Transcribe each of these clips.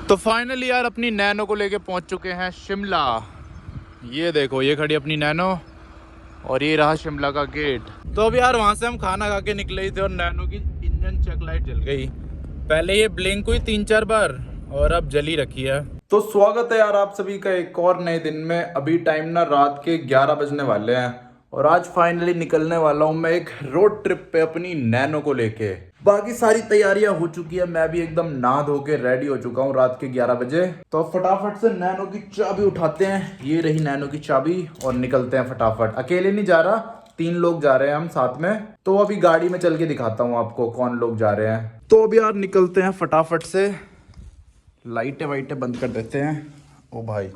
तो फाइनली यार अपनी नैनो को लेके पहुंच चुके हैं शिमला। ये देखो ये खड़ी अपनी नैनो और ये रहा शिमला का गेट। तो अब यार वहां से हम खाना खा के निकले थे और नैनो की इंजन चेक लाइट जल गई। पहले ये ब्लिंक हुई 3-4 बार और अब जली रखी है। तो स्वागत है यार आप सभी का एक और नए दिन में। अभी टाइम ना रात के 11 बजने वाले हैं और आज फाइनली निकलने वाला हूँ मैं एक रोड ट्रिप पे अपनी नैनो को लेके। बाकी सारी तैयारियां हो चुकी है, मैं भी एकदम नहा धो के रेडी हो चुका हूँ रात के 11 बजे। तो फटाफट से नैनो की चाबी उठाते हैं, ये रही नैनो की चाबी और निकलते हैं फटाफट। अकेले नहीं जा रहा, 3 लोग जा रहे हैं हम साथ में। तो अभी गाड़ी में चल के दिखाता हूँ आपको कौन लोग जा रहे हैं। तो अभी यार निकलते हैं फटाफट से, लाइटें वाइटें बंद कर देते हैं। ओ भाई,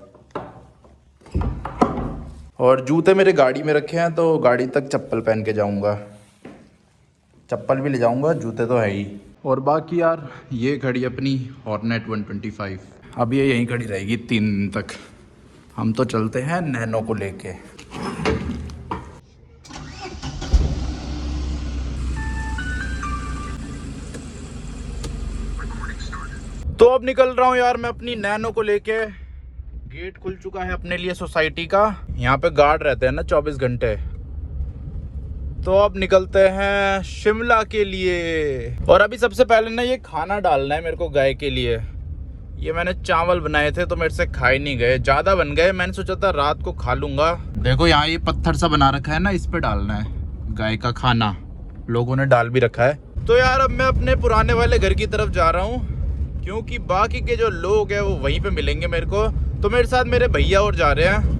और जूते मेरे गाड़ी में रखे हैं तो गाड़ी तक चप्पल पहन के जाऊंगा। चप्पल भी ले जाऊंगा, जूते तो है ही। और बाकी यार ये खड़ी अपनी हॉर्नेट 125, अब ये यहीं खड़ी रहेगी 3 दिन तक। हम तो चलते हैं नैनो को लेके। तो अब निकल रहा हूँ यार मैं अपनी नैनो को लेके। गेट खुल चुका है अपने लिए सोसाइटी का, यहाँ पे गार्ड रहते हैं ना 24 घंटे। तो अब निकलते हैं शिमला के लिए। और अभी सबसे पहले ना ये खाना डालना है मेरे को गाय के लिए। ये मैंने चावल बनाए थे तो मेरे से खाए नहीं गए, ज़्यादा बन गए। मैंने सोचा था रात को खा लूँगा। देखो यहाँ ये पत्थर सा बना रखा है ना, इस पे डालना है गाय का खाना। लोगों ने डाल भी रखा है। तो यार अब मैं अपने पुराने वाले घर की तरफ जा रहा हूँ क्योंकि बाकी के जो लोग हैं वो वहीं पे मिलेंगे मेरे को। तो मेरे साथ मेरे भैया और जा रहे हैं।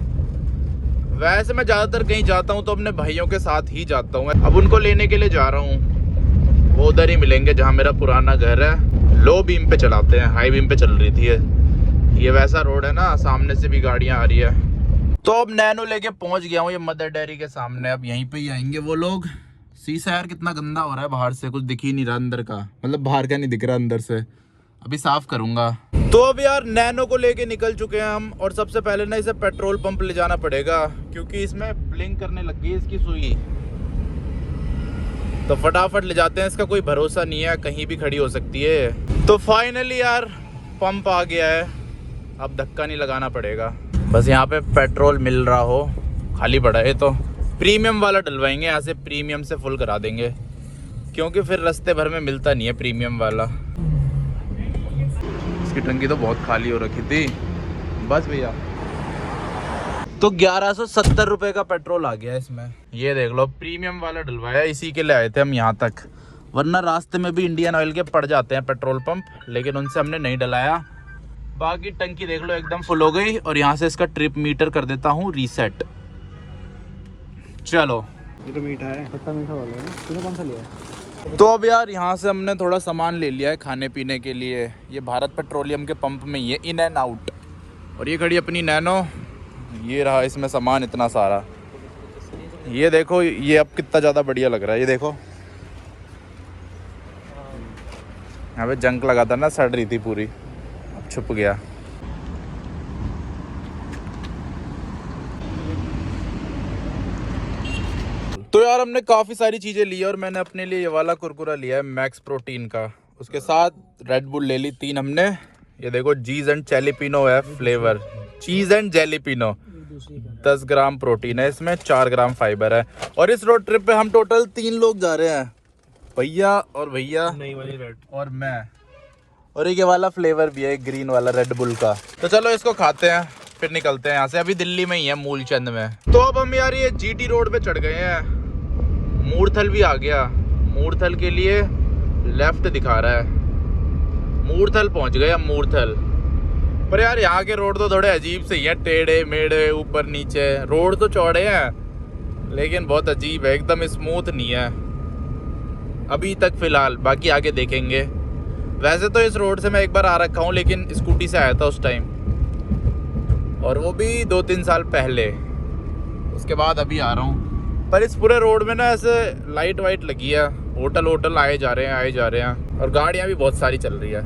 वैसे मैं ज़्यादातर कहीं जाता हूँ तो अपने भाइयों के साथ ही जाता हूँ। अब उनको लेने के लिए जा रहा हूँ, वो उधर ही मिलेंगे जहाँ मेरा पुराना घर है। लो बीम पे चलाते हैं, हाई बीम पे चल रही थी ये वैसा रोड है ना, सामने से भी गाड़ियाँ आ रही है। तो अब नैनो लेके पहुँच गया हूँ ये मदर डेयरी के सामने। अब यहीं पर ही आएंगे वो लोग। शीशा यार कितना गंदा हो रहा है बाहर से, कुछ दिख ही नहीं रहा अंदर का, मतलब बाहर का नहीं दिख रहा अंदर से। अभी साफ करूंगा। तो अब यार नैनो को लेके निकल चुके हैं हम। और सबसे पहले ना इसे पेट्रोल पंप ले जाना पड़ेगा क्योंकि इसमें ब्लिंक करने लग गई इसकी सुई। तो फटाफट ले जाते हैं, इसका कोई भरोसा नहीं है, कहीं भी खड़ी हो सकती है। तो फाइनली यार पंप आ गया है, अब धक्का नहीं लगाना पड़ेगा। बस यहाँ पे पेट्रोल मिल रहा हो, खाली पड़ा है। तो प्रीमियम वाला डलवाएंगे यहाँ से, प्रीमियम से फुल करा देंगे क्योंकि फिर रास्ते भर में मिलता नहीं है प्रीमियम वाला। इसकी टंकी तो बहुत खाली हो रखी थी। बस भैया, तो 1170 रुपये का पेट्रोल आ गया इसमें। ये देख लो प्रीमियम वाला डलवाया, इसी के लिए आए थे हम यहाँ तक। वरना रास्ते में भी इंडियन ऑयल के पड़ जाते हैं पेट्रोल पंप, लेकिन उनसे हमने नहीं डलाया। बाकी टंकी देख लो एकदम फुल हो गई। और यहाँ से इसका ट्रिप मीटर कर देता हूँ रीसेट। चलो, ये तो मीठा है, खट्टा मीठा वाला है। तूने कौन सा लिया है? तो अब यार यहाँ से हमने थोड़ा सामान ले लिया है खाने पीने के लिए। ये भारत पेट्रोलियम के पंप में ही है, इन एंड आउट। और ये खड़ी अपनी नैनो, ये रहा इसमें सामान इतना सारा। ये देखो, ये अब कितना ज़्यादा बढ़िया लग रहा है। ये देखो यहाँ पे जंक लगा था ना, सड़ रही थी पूरी, अब छुप गया। तो यार हमने काफ़ी सारी चीज़ें ली और मैंने अपने लिए ये वाला कुरकुरा लिया है मैक्स प्रोटीन का। उसके साथ रेड बुल ले ली 3 हमने। ये देखो चीज़ एंड जैलीपिनो है flavour, cheese and jalapeno. 10 gram protein है इसमें, 4 ग्राम फाइबर है। और इस रोड ट्रिप पे हम टोटल 3 लोग जा रहे हैं, भैया और भैया नई वाली रेड और मैं। और एक ये वाला फ्लेवर भी है ग्रीन वाला रेड बुल का। तो चलो इसको खाते हैं फिर निकलते हैं यहाँ से। अभी दिल्ली में ही है, मूलचंद में। तो अब हम यार ये जीटी रोड पे चढ़ गए हैं। मूर्थल भी आ गया। मूर्थल के लिए लेफ्ट दिखा रहा है। मूर्थल पहुंच गए हम, मूर्थल। पर यार यहाँ के रोड तो थोड़े अजीब से ही हैं, टेढ़े मेढ़े, ऊपर नीचे। रोड तो चौड़े हैं लेकिन बहुत अजीब है, एकदम स्मूथ नहीं है अभी तक फिलहाल। बाकी आगे देखेंगे। वैसे तो इस रोड से मैं एक बार आ रखा हूँ, लेकिन स्कूटी से आया था उस टाइम, और वो भी 2-3 साल पहले। उसके बाद अभी आ रहा हूँ। पर इस पूरे रोड में ना ऐसे लाइट वाइट लगी है, होटल वोटल आए जा रहे हैं। और गाड़ियाँ भी बहुत सारी चल रही है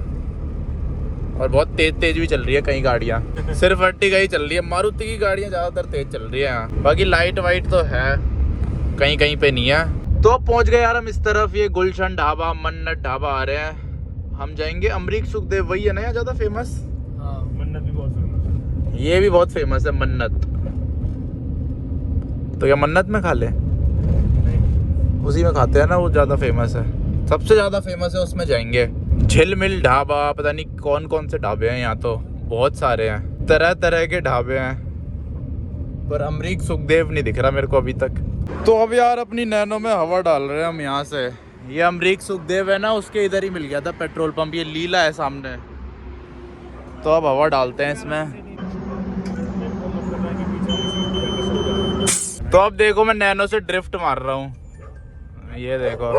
और बहुत तेज भी चल रही है कई गाड़ियाँ। सिर्फ अर्टिगा ही चल रही है, मारुति की गाड़ियाँ ज़्यादातर तेज चल रही है। बाकी लाइट वाइट तो है, कहीं कहीं पे नहीं है। तो अब पहुँच गए यार हम इस तरफ। ये गुलशन ढाबा, मन्नत ढाबा आ रहे हैं। हम जाएंगे अमरीक सुखदेव, वही है ना यहाँ ज़्यादा फेमस। बहुत फेमस ये भी बहुत फेमस है, मन्नत। तो क्या मन्नत में खा ले? है। उसी में खाते हैं ना, वो ज़्यादा फेमस है, सबसे ज़्यादा फेमस है, उसमें जाएंगे। झिलमिल ढाबा, पता नहीं कौन कौन से ढाबे हैं यहाँ, तो बहुत सारे हैं, तरह तरह के ढाबे हैं, पर अमरीक सुखदेव नहीं दिख रहा मेरे को अभी तक। तो अब यार अपनी नैनो में हवा डाल रहे हैं हम यहाँ से। ये अमरीक सुखदेव है ना, उसके इधर ही मिल गया था पेट्रोल पंप, ये लीला है सामने। तो अब हवा डालते हैं इसमें। तो अब देखो मैं नैनो से ड्रिफ्ट मार रहा हूँ, ये देखो।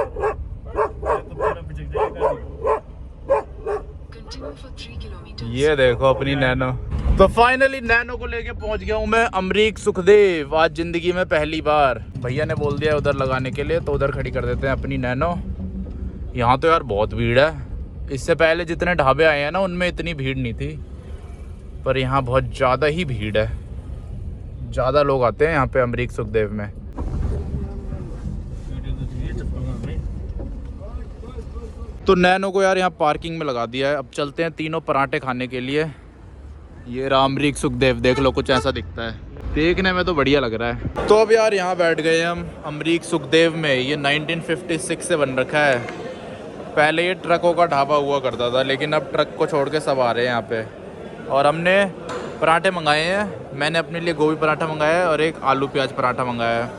ये देखो अपनी नैनो। तो फाइनली नैनो को लेके पहुंच गया हूँ मैं अमरीक सुखदेव, आज जिंदगी में पहली बार। भैया ने बोल दिया उधर लगाने के लिए, तो उधर खड़ी कर देते हैं अपनी नैनो। यहाँ तो यार बहुत भीड़ है, इससे पहले जितने ढाबे आए हैं ना उनमें इतनी भीड़ नहीं थी, पर यहाँ बहुत ज़्यादा ही भीड़ है, ज़्यादा लोग आते हैं यहाँ पे अमरीक सुखदेव में। तो नैनो को यार यहाँ पार्किंग में लगा दिया है, अब चलते हैं तीनों पराठे खाने के लिए। ये रहा अमरीक सुखदेव, देख लो कुछ ऐसा दिखता है, देखने में तो बढ़िया लग रहा है। तो अब यार यहाँ बैठ गए हम अमरीक सुखदेव में। ये 1956 से बन रखा है, पहले ये ट्रकों का ढाबा हुआ करता था, लेकिन अब ट्रक को छोड़ के सब आ रहे हैं यहाँ पे। और हमने पराठे मंगाए हैं, मैंने अपने लिए गोभी पराठा मंगाया है और एक आलू प्याज पराठा मंगाया है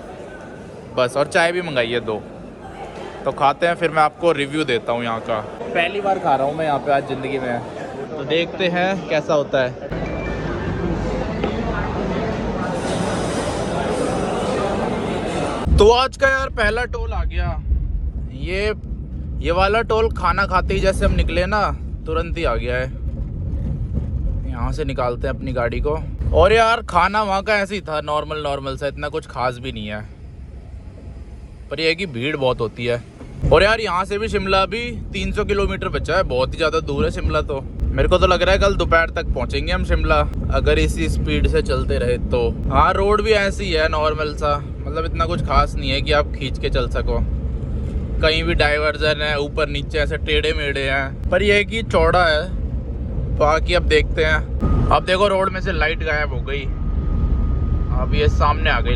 बस, और चाय भी मंगाई है 2। तो खाते हैं, फिर मैं आपको रिव्यू देता हूँ यहाँ का। पहली बार खा रहा हूँ मैं यहाँ पे आज ज़िंदगी में, तो देखते हैं कैसा होता है। तो आज का यार पहला टोल आ गया, ये वाला टोल खाना खाते ही जैसे हम निकले ना तुरंत ही आ गया है। यहाँ से निकालते हैं अपनी गाड़ी को। और यार खाना वहाँ का ऐसे ही था, नॉर्मल सा, इतना कुछ खास भी नहीं है, पर यह है कि भीड़ बहुत होती है। और यार यहाँ से भी शिमला भी 300 किलोमीटर बचा है, बहुत ही ज़्यादा दूर है शिमला। तो मेरे को तो लग रहा है कल दोपहर तक पहुँचेंगे हम शिमला, अगर इसी स्पीड से चलते रहे तो। हाँ रोड भी ऐसी है नॉर्मल सा, मतलब इतना कुछ खास नहीं है कि आप खींच के चल सको, कहीं भी डाइवर्जन है, ऊपर नीचे ऐसे टेढ़े मेढ़े हैं, पर यह है कि चौड़ा है। बाकी अब देखते हैं। अब देखो रोड में से लाइट गायब हो गई, अब ये सामने आ गई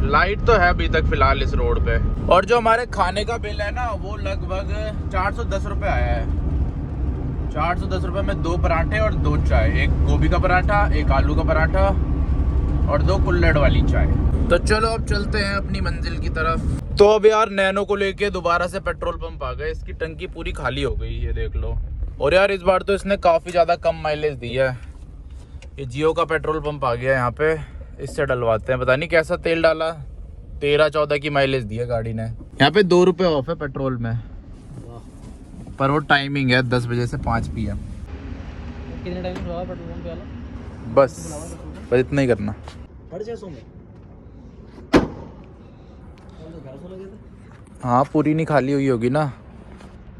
लाइट तो है अभी तक फिलहाल इस रोड पे। और जो हमारे खाने का बिल है ना, वो लगभग 410 रुपये आया है। 410 रुपये में 2 पराठे और 2 चाय, एक गोभी का पराठा, एक आलू का पराठा और 2 कुल्हड़ वाली चाय। तो चलो अब चलते हैं अपनी मंजिल की तरफ। तो अब यार नैनो को लेके दोबारा से पेट्रोल पंप आ गए, इसकी टंकी पूरी खाली हो गई, ये देख लो। और यार इस बार तो इसने काफ़ी ज़्यादा कम माइलेज दी है। ये जियो का पेट्रोल पंप आ गया यहाँ पे, इससे डलवाते हैं। पता नहीं कैसा तेल डाला, 13-14 की माइलेज दी है गाड़ी ने। यहाँ पे 2 रुपये ऑफ है पेट्रोल में, पर वो टाइमिंग है 10 बजे से 5 PM। कितने टाइम हुआ पेट्रोल पंप वाला? बस इतना ही करना। 650 में हाँ पूरी नहीं खाली हुई होगी ना,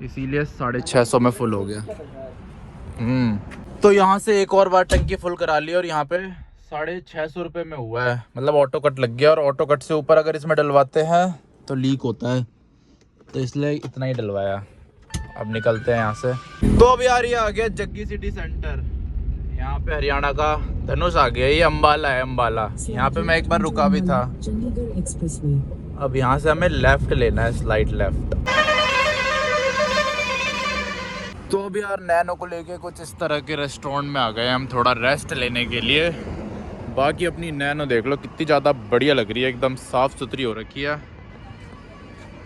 इसीलिए 650 में फुल हो गया। तो यहाँ से एक और बार टंकी फुल करा ली और यहाँ पे 650 रुपये में हुआ है, मतलब ऑटो कट लग गया। और ऑटो कट से ऊपर अगर इसमें डलवाते हैं तो लीक होता है, तो इसलिए इतना ही डलवाया। अब निकलते हैं यहाँ से। तो अब यार ये आ गया जग्गी सिटी सेंटर, यहाँ पे हरियाणा का धनुष आ गया। ये अम्बाला है, अम्बाला। यहाँ पे मैं एक बार रुका भी था। अब यहाँ से हमें लेफ्ट लेना है, स्लाइड लेफ्ट। तो अब यार नैनो को लेके कुछ इस तरह के रेस्टोरेंट में आ गए हम थोड़ा रेस्ट लेने के लिए। बाकी अपनी नैनो देख लो कितनी ज़्यादा बढ़िया लग रही है, एकदम साफ़ सुथरी हो रखी है।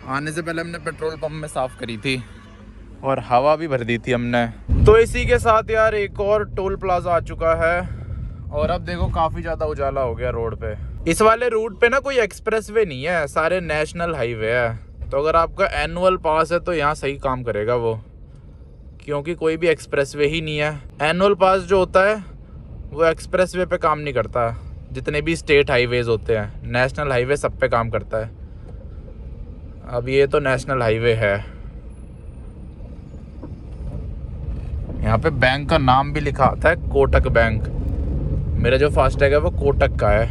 आने से पहले हमने पेट्रोल पंप में साफ़ करी थी और हवा भी भर दी थी हमने। तो इसी के साथ यार एक और टोल प्लाजा आ चुका है और अब देखो काफ़ी ज़्यादा उजाला हो गया रोड पे। इस वाले रूट पे ना कोई एक्सप्रेसवे नहीं है, सारे नेशनल हाईवे है। तो अगर आपका एनुअल पास है तो यहाँ सही काम करेगा वो, क्योंकि कोई भी एक्सप्रेसवे ही नहीं है। एनुअल पास जो होता है वो एक्सप्रेसवे पे काम नहीं करता, जितने भी स्टेट हाईवेज होते हैं। नेशनल हाईवे सब पे काम करता है। अब ये तो नेशनल हाईवे है। यहाँ पे बैंक का नाम भी लिखा आता है, कोटक बैंक। मेरा जो फास्टैग है वो कोटक का है।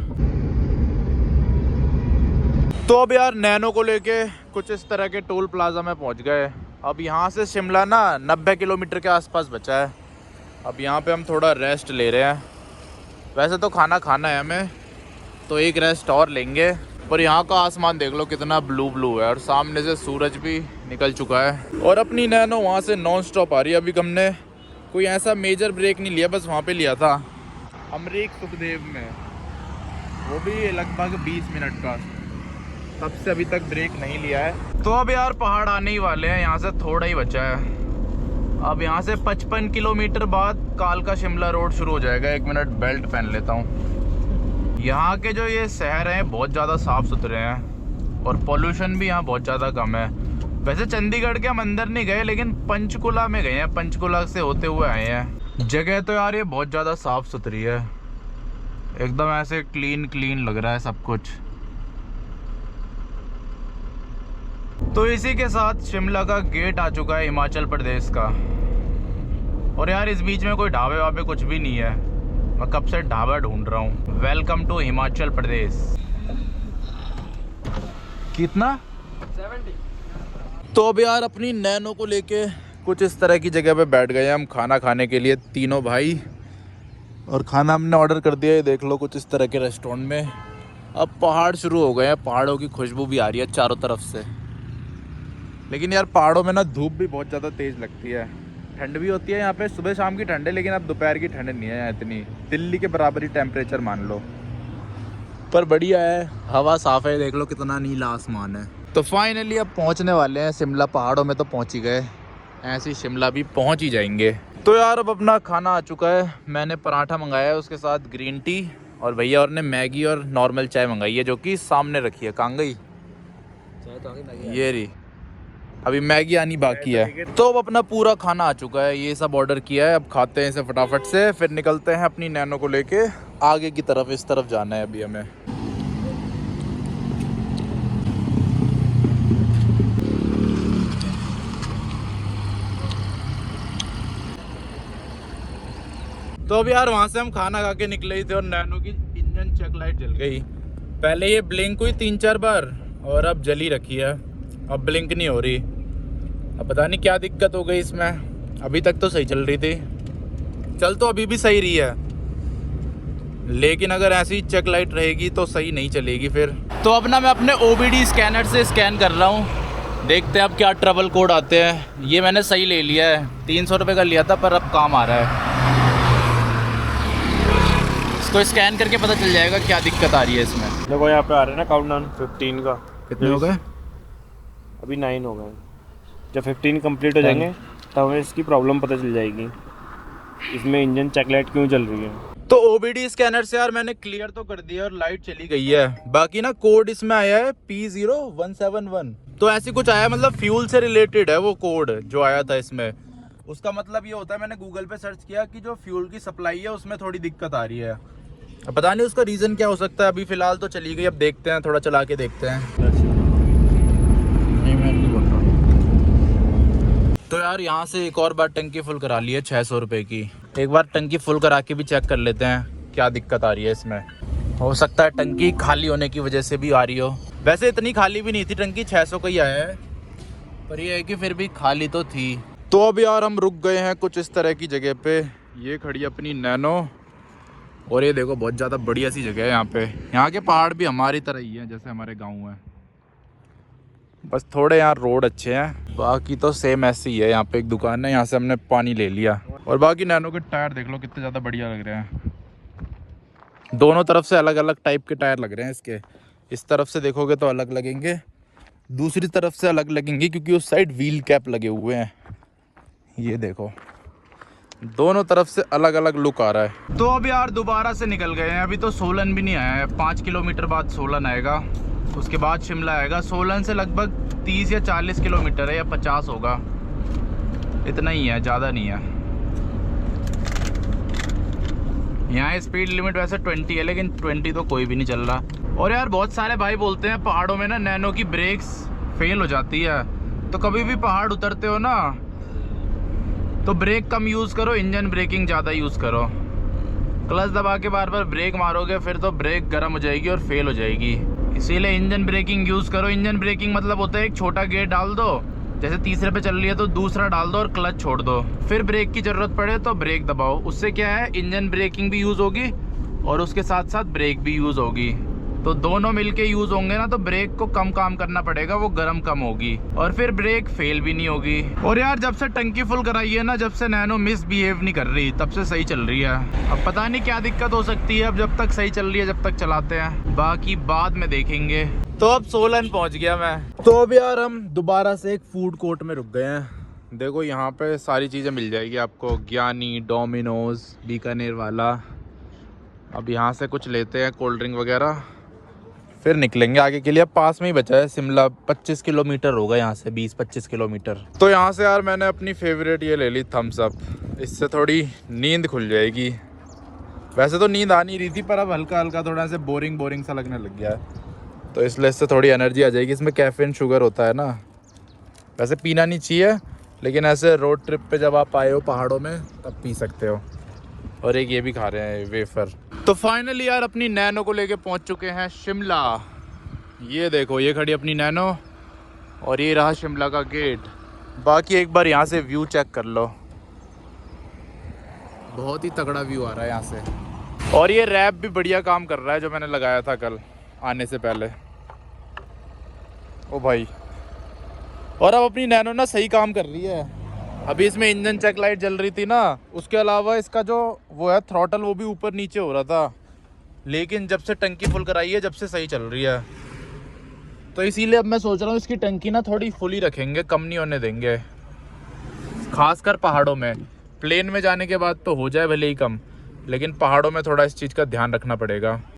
तो अब यार नैनो को लेके कुछ इस तरह के टोल प्लाजा में पहुँच गए। अब यहाँ से शिमला ना 90 किलोमीटर के आसपास बचा है। अब यहाँ पे हम थोड़ा रेस्ट ले रहे हैं। वैसे तो खाना खाना है हमें, तो एक रेस्ट और लेंगे। पर यहाँ का आसमान देख लो कितना ब्लू ब्लू है और सामने से सूरज भी निकल चुका है। और अपनी नैनो वहाँ से नॉन स्टॉप आ रही है। अभी हमने कोई ऐसा मेजर ब्रेक नहीं लिया, बस वहाँ पे लिया था अमरीक सुखदेव में, वो भी लगभग 20 मिनट का। तब से अभी तक ब्रेक नहीं लिया है। तो अब यार पहाड़ आने ही वाले हैं, यहाँ से थोड़ा ही बचा है। अब यहाँ से 55 किलोमीटर बाद कालका शिमला रोड शुरू हो जाएगा। 1 मिनट बेल्ट पहन लेता हूँ। यहाँ के जो ये शहर हैं बहुत ज़्यादा साफ़ सुथरे हैं और पोल्यूशन भी यहाँ बहुत ज़्यादा कम है। वैसे चंडीगढ़ के हम अंदर नहीं गए, लेकिन पंचकुला में गए हैं। पंचकुला से होते हुए आए हैं। जगह तो यार ये बहुत ज़्यादा साफ़ सुथरी है, एकदम ऐसे क्लीन क्लीन लग रहा है सब कुछ। तो इसी के साथ शिमला का गेट आ चुका है, हिमाचल प्रदेश का। और यार इस बीच में कोई ढाबे वाबे कुछ भी नहीं है। मैं कब से ढाबा ढूंढ रहा हूँ। Welcome to Himachal Pradesh. कितना 70। तो अब यार अपनी नैनो को लेके कुछ इस तरह की जगह पे बैठ गए हम खाना खाने के लिए, तीनों भाई। और खाना हमने ऑर्डर कर दिया है, देख लो कुछ इस तरह के रेस्टोरेंट में। अब पहाड़ शुरू हो गए हैं, पहाड़ों की खुशबू भी आ रही है चारों तरफ से। लेकिन यार पहाड़ों में ना धूप भी बहुत ज़्यादा तेज़ लगती है, ठंड भी होती है यहाँ पे। सुबह शाम की ठंड है, लेकिन अब दोपहर की ठंड नहीं है यहाँ इतनी। दिल्ली के बराबर ही टेम्परेचर मान लो। पर बढ़िया है, हवा साफ़ है, देख लो कितना नीला आसमान है। तो फाइनली अब पहुँचने वाले हैं शिमला। पहाड़ों में तो पहुँच ही गए, ऐसे ही शिमला भी पहुँच ही जाएंगे। तो यार अब अपना खाना आ चुका है। मैंने पराठा मंगाया है, उसके साथ ग्रीन टी, और भैया और ने मैगी और नॉर्मल चाय मंगाई है, जो कि सामने रखी है। कहाँ गई चाय तो आगे ये रही, अभी मैगी आनी बाकी है। तो अब अपना पूरा खाना आ चुका है, ये सब ऑर्डर किया है। अब खाते हैं इसे फटाफट से, फिर निकलते हैं अपनी नैनो को लेके आगे की तरफ। इस तरफ जाना है अभी हमें। तो अब यार वहाँ से हम खाना खा के निकले ही थे और नैनो की इंजन चेक लाइट जल गई। पहले ये ब्लिंक हुई 3-4 बार और अब जली रखी है, अब ब्लिंक नहीं हो रही। अब पता नहीं क्या दिक्कत हो गई इसमें। अभी तक तो सही चल रही थी, चल तो अभी भी सही रही है, लेकिन अगर ऐसी चेक लाइट रहेगी तो सही नहीं चलेगी फिर। तो अब ना मैं अपने OBD स्कैनर से स्कैन कर रहा हूँ, देखते हैं अब क्या ट्रबल कोड आते हैं। ये मैंने सही ले लिया है, 300 रुपये का लिया था, पर अब काम आ रहा है। इसको स्कैन करके पता चल जाएगा क्या दिक्कत आ रही है इसमें। देखो यहाँ पे आ रहा है ना काउंटडाउन 15 का। कितने हो गए? अभी 9 हो गए। जब 15 कंप्लीट हो जाएंगे तब हमें इसकी प्रॉब्लम पता चल जाएगी, इसमें इंजन चेक लाइट क्यों चल रही है। तो OBD स्कैनर से यार मैंने क्लियर तो कर दिया और लाइट चली गई है। बाकी ना कोड इसमें आया है P0171। तो ऐसी कुछ आया, मतलब फ्यूल से रिलेटेड है वो कोड जो आया था इसमें। उसका मतलब ये होता है, मैंने गूगल पे सर्च किया कि जो फ्यूल की सप्लाई है उसमें थोड़ी दिक्कत आ रही है। अब पता नहीं उसका रीज़न क्या हो सकता है। अभी फ़िलहाल तो चली गई, अब देखते हैं, थोड़ा चला के देखते हैं। तो यार यहाँ से एक और बार टंकी फुल करा ली है 600 रुपये की। एक बार टंकी फुल करा के भी चेक कर लेते हैं क्या दिक्कत आ रही है इसमें। हो सकता है टंकी खाली होने की वजह से भी आ रही हो। वैसे इतनी खाली भी नहीं थी टंकी, 600 का ही आया है, पर ये है कि फिर भी खाली तो थी। तो अब यार हम रुक गए हैं कुछ इस तरह की जगह पे। ये खड़ी है अपनी नैनो, और ये देखो बहुत ज़्यादा बढ़िया सी जगह है यहाँ पे। यहाँ के पहाड़ भी हमारी तरह ही हैं, जैसे हमारे गाँव हैं, बस थोड़े यहाँ रोड अच्छे हैं। बाकी तो सेम ऐसे ही है। यहाँ पे एक दुकान है, यहाँ से हमने पानी ले लिया। और बाकी नैनो के टायर देख लो कितने ज़्यादा बढ़िया लग रहे हैं। दोनों तरफ से अलग अलग टाइप के टायर लग रहे हैं इसके। इस तरफ से देखोगे तो अलग लगेंगे, दूसरी तरफ से अलग लगेंगे, क्योंकि उस साइड व्हील कैप लगे हुए हैं। ये देखो दोनों तरफ से अलग अलग लुक आ रहा है। तो अब यार दोबारा से निकल गए हैं। अभी तो सोलन भी नहीं आया है, 5 किलोमीटर बाद सोलन आएगा, उसके बाद शिमला आएगा। सोलन से लगभग 30 या 40 किलोमीटर है, या 50 होगा, इतना ही है, ज़्यादा नहीं है। यहाँ स्पीड लिमिट वैसे 20 है, लेकिन 20 तो कोई भी नहीं चल रहा। और यार बहुत सारे भाई बोलते हैं पहाड़ों में ना नैनो की ब्रेक्स फेल हो जाती है। तो कभी भी पहाड़ उतरते हो ना तो ब्रेक कम यूज़ करो, इंजन ब्रेकिंग ज़्यादा यूज़ करो। क्लच दबा के बार बार ब्रेक मारोगे फिर तो ब्रेक गर्म हो जाएगी और फेल हो जाएगी। इसीलिए इंजन ब्रेकिंग यूज़ करो। इंजन ब्रेकिंग मतलब होता है एक छोटा गियर डाल दो जैसे तीसरे पे चल रही है तो दूसरा डाल दो और क्लच छोड़ दो, फिर ब्रेक की ज़रूरत पड़े तो ब्रेक दबाओ। उससे क्या है, इंजन ब्रेकिंग भी यूज़ होगी और उसके साथ साथ ब्रेक भी यूज़ होगी। तो दोनों मिलके यूज़ होंगे ना, तो ब्रेक को कम काम करना पड़ेगा, वो गर्म कम होगी और फिर ब्रेक फेल भी नहीं होगी। और यार जब से टंकी फुल कराई है ना, जब से नैनो मिसबिहेव नहीं कर रही, तब से सही चल रही है। अब पता नहीं क्या दिक्कत हो सकती है, अब जब तक सही चल रही है जब तक चलाते हैं, बाकी बाद में देखेंगे। तो अब सोलन पहुंच गया मैं। तो अब यार हम दोबारा से एक फूड कोर्ट में रुक गए हैं। देखो यहाँ पे सारी चीज़ें मिल जाएगी आपको, ज्ञानी, डोमिनोज, बीकानेर वाला। अब यहाँ से कुछ लेते हैं कोल्ड ड्रिंक वगैरह, फिर निकलेंगे आगे के लिए। अब पास में ही बचा है शिमला, 25 किलोमीटर होगा यहाँ से, 20-25 किलोमीटर। तो यहाँ से यार मैंने अपनी फेवरेट ये ले ली थम्स अप, इससे थोड़ी नींद खुल जाएगी। वैसे तो नींद आ नहीं रही थी, पर अब हल्का हल्का थोड़ा सा बोरिंग सा लगने लग गया है, तो इसलिए इससे थोड़ी एनर्जी आ जाएगी। इसमें कैफीन शुगर होता है ना, वैसे पीना नहीं चाहिए, लेकिन ऐसे रोड ट्रिप पे जब आप आए हो पहाड़ों में तब पी सकते हो। और एक ये भी खा रहे हैं वेफर। तो फाइनली यार अपनी नैनो को लेके पहुंच चुके हैं शिमला। ये देखो, ये खड़ी अपनी नैनो और ये रहा शिमला का गेट। बाकी एक बार यहाँ से व्यू चेक कर लो, बहुत ही तगड़ा व्यू आ रहा है यहाँ से। और ये रैप भी बढ़िया काम कर रहा है जो मैंने लगाया था कल आने से पहले। ओ भाई, और अब अपनी नैनो ना सही काम कर रही है। अभी इसमें इंजन चेक लाइट जल रही थी ना, उसके अलावा इसका जो वो है थ्रॉटल, वो भी ऊपर नीचे हो रहा था, लेकिन जब से टंकी फुल कराई है जब से सही चल रही है। तो इसीलिए अब मैं सोच रहा हूँ इसकी टंकी ना थोड़ी फुल ही रखेंगे, कम नहीं होने देंगे, खासकर पहाड़ों में। प्लेन में जाने के बाद तो हो जाए भले ही कम, लेकिन पहाड़ों में थोड़ा इस चीज़ का ध्यान रखना पड़ेगा।